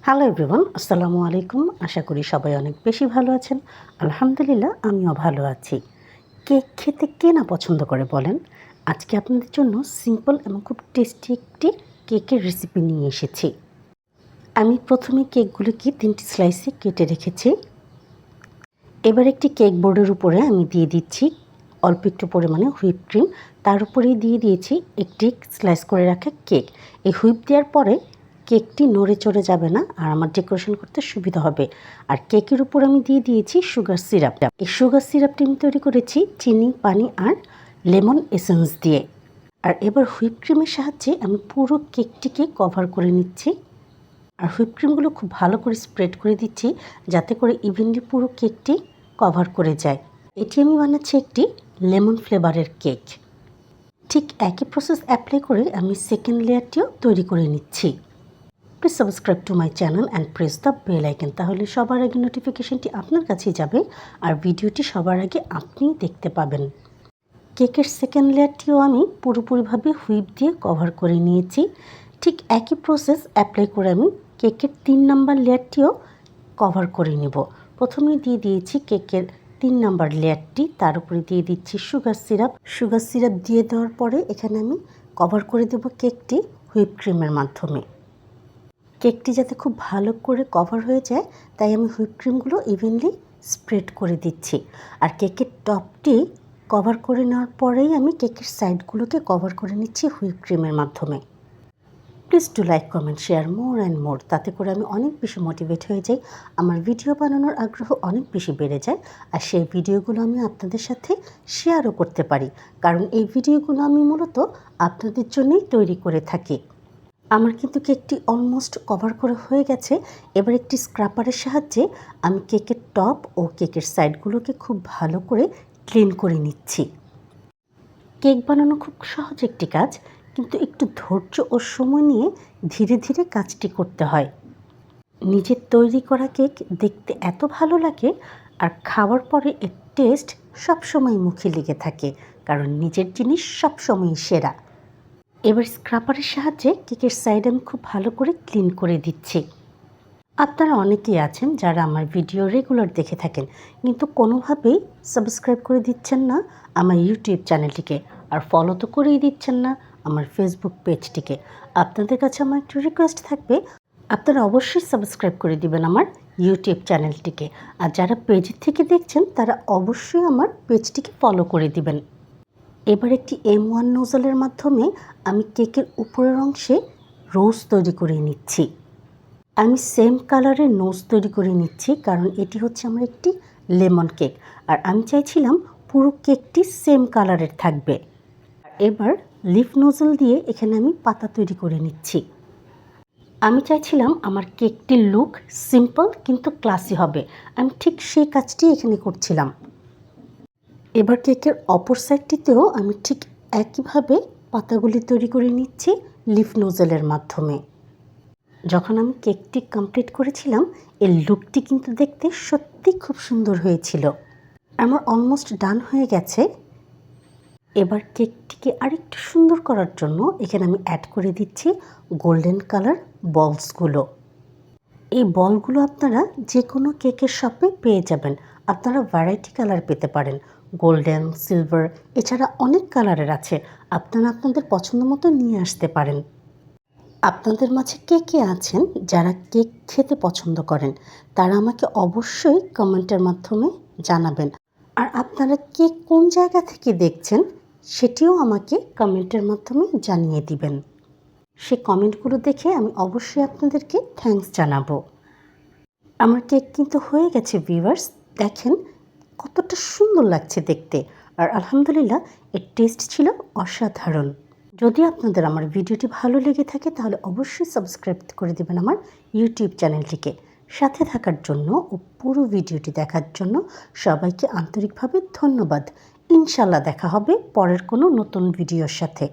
Hello everyone, আসসালামু আলাইকুম। আশা করি সবাই অনেক বেশি ভালো আছেন। আলহামদুলিল্লাহ, আমিও ভালো আছি। কেক খেতে কে না পছন্দ করে বলেন? আজকে আপনাদের জন্য সিম্পল এবং খুব টেস্টি একটি কেকের রেসিপি নিয়ে এসেছি। আমি প্রথমে কেকগুলোকে 3টি স্লাইসে কেটে রেখেছি। এবার একটি কেক বোর্ডের উপরে আমি দিয়ে দিচ্ছি অল্প একটু পরিমাণে হুইপ ক্রিম। তার উপরেই দিয়ে দিয়েছি একটি স্লাইস করে রাখা কেক। এই হুইপ দেওয়ার পরে কেকটি নড়ে চড়ে যাবে না, আর আমার ডেকোরেশন করতে সুবিধা হবে। আর কেকের উপর আমি দিয়ে দিয়েছি সুগার সিরাপ। এই সুগার সিরাপটি আমি তৈরি করেছি চিনি, পানি আর লেমন এসেন্স দিয়ে। আর এবার হুইপ ক্রিমের সাহায্যে আমি পুরো কেকটিকে কভার করে নিচ্ছি। আর হুইপ ক্রিমগুলো খুব ভালো করে স্প্রেড করে দিচ্ছি, যাতে করে ইভেনলি পুরো কেকটি কভার করে যায়। এটি আমি বানাচ্ছি একটি লেমন ফ্লেভারের কেক। ঠিক একই প্রসেস অ্যাপ্লাই করে আমি সেকেন্ড লেয়ারটিও তৈরি করে নিচ্ছি। Please subscribe to my channel and press the bell icon, তাহলে সবার আগে নোটিফিকেশনটি আপনার কাছেই যাবে আর ভিডিওটি সবার আগে আপনিই দেখতে পাবেন। কেকের সেকেন্ড লেয়ারটিও আমি পুরোপুরিভাবে হুইপ দিয়ে কভার করে নিয়েছি। ঠিক একই প্রসেস অ্যাপ্লাই করে আমি কেকের 3 নাম্বার লেয়ারটিও কভার করে নেব। প্রথমে দিয়ে দিয়েছি কেকের 3 নাম্বার লেয়ারটি, তার উপরে দিয়ে দিচ্ছি সুগার সিরাপ। সুগার সিরাপ দিয়ে দেওয়ার পরে এখানে আমি কভার করে দেব কেকটি হুইপ ক্রিমের মাধ্যমে। কেকটি যাতে খুব ভালো করে কভার হয়ে যায়, তাই আমি হুইপ ক্রিমগুলো ইভেনলি স্প্রেড করে দিচ্ছি। আর কেকের টপটি কভার করে নেওয়ার পরেই আমি কেকের সাইডগুলোকে কভার করে নিচ্ছি হুইপ ক্রিমের মাধ্যমে। Please do like, comment, share more and more. তাতে করে আমি অনেক বেশি মোটিভেট হয়ে যাই, আমার ভিডিও বানানোর আগ্রহ অনেক বেশি বেড়ে যায়। আর সেই ভিডিওগুলো আমি আপনাদের সাথে শেয়ারও করতে পারি, কারণ এই ভিডিওগুলো আমি মূলত আপনাদের জন্যই তৈরি করে থাকি। আমার কিন্তু কেকটি অলমোস্ট কভার করে হয়ে গেছে। এবার একটি স্ক্রাপারের সাহায্যে আমি কেকের টপ ও কেকের সাইডগুলোকে খুব ভালো করে ক্লিন করে নিচ্ছি। কেক বানানো খুব সহজ একটি কাজ, কিন্তু একটু ধৈর্য ও সময় নিয়ে ধীরে ধীরে কাজটি করতে হয়। নিজের তৈরি করা কেক দেখতে এত ভালো লাগে, আর খাওয়ার পরে এর টেস্ট সবসময় মুখে লেগে থাকে, কারণ নিজের জিনিস সবসময়ই সেরা। এবার স্ক্রাপারের সাহায্যে কেকের সাইড আমি খুব ভালো করে ক্লিন করে দিচ্ছি। আপনারা অনেকেই আছেন যারা আমার ভিডিও রেগুলার দেখে থাকেন, কিন্তু কোনোভাবেই সাবস্ক্রাইব করে দিচ্ছেন না আমার ইউটিউব চ্যানেলটিকে, আর ফলো তো করেই দিচ্ছেন না আমার ফেসবুক পেজটিকে। আপনাদের কাছে আমার একটু রিকোয়েস্ট থাকবে, আপনারা অবশ্যই সাবস্ক্রাইব করে দিবেন আমার ইউটিউব চ্যানেলটিকে। আর যারা পেজ থেকে দেখছেন তারা অবশ্যই আমার পেজটিকে ফলো করে দিবেন। এবার একটি M1 নোজলের মাধ্যমে আমি কেকের উপরের অংশে রোজ তৈরি করে নিচ্ছি। আমি সেম কালারের নোজ তৈরি করে নিচ্ছি, কারণ এটি হচ্ছে আমার একটি লেমন কেক, আর আমি চাইছিলাম পুরো কেকটি সেম কালারের থাকবে। এবার লিফ নোজল দিয়ে এখানে আমি পাতা তৈরি করে নিচ্ছি। আমি চাইছিলাম আমার কেকটির লুক সিম্পল কিন্তু ক্লাসি হবে, আমি ঠিক সেই কাজটি এখানে করছিলাম। এবার কেকের অপর সাইডটিতেও আমি ঠিক একইভাবে পাতাগুলি তৈরি করে নিচ্ছি লিফ নোজেলের মাধ্যমে। যখন আমি কেকটি কমপ্লিট করেছিলাম, এর লুকটি কিন্তু দেখতে সত্যি খুব সুন্দর হয়েছিল। আমার অলমোস্ট ডান হয়ে গেছে। এবার কেকটিকে আরেকটু সুন্দর করার জন্য এখানে আমি অ্যাড করে দিচ্ছি গোল্ডেন কালার বলসগুলো। এই বলগুলো আপনারা যে কোনো কেকের শপে পেয়ে যাবেন। আপনারা ভ্যারাইটি কালার পেতে পারেন, গোল্ডেন, সিলভার, এছাড়া অনেক কালারের আছে। আপনারা আপনাদের পছন্দ মতো নিয়ে আসতে পারেন। আপনাদের মাঝে কে কে আছেন যারা কেক খেতে পছন্দ করেন, তারা আমাকে অবশ্যই কমেন্টের মাধ্যমে জানাবেন। আর আপনারা কেক কোন জায়গা থেকে দেখছেন সেটিও আমাকে কমেন্টের মাধ্যমে জানিয়ে দিবেন। সে কমেন্টগুলো দেখে আমি অবশ্যই আপনাদেরকে থ্যাঙ্কস জানাবো। আমার কেক কিন্তু হয়ে গেছে ভিউয়ার্স, দেখেন কতটা সুন্দর লাগছে দেখতে। আর আলহামদুলিল্লাহ, এর টেস্ট ছিল অসাধারণ। যদি আপনাদের আমার ভিডিওটি ভালো লেগে থাকে তাহলে অবশ্যই সাবস্ক্রাইব করে দেবেন আমার ইউটিউব চ্যানেলটিকে। সাথে থাকার জন্য ও পুরো ভিডিওটি দেখার জন্য সবাইকে আন্তরিকভাবে ধন্যবাদ। ইনশাল্লাহ দেখা হবে পরের কোনো নতুন ভিডিওর সাথে।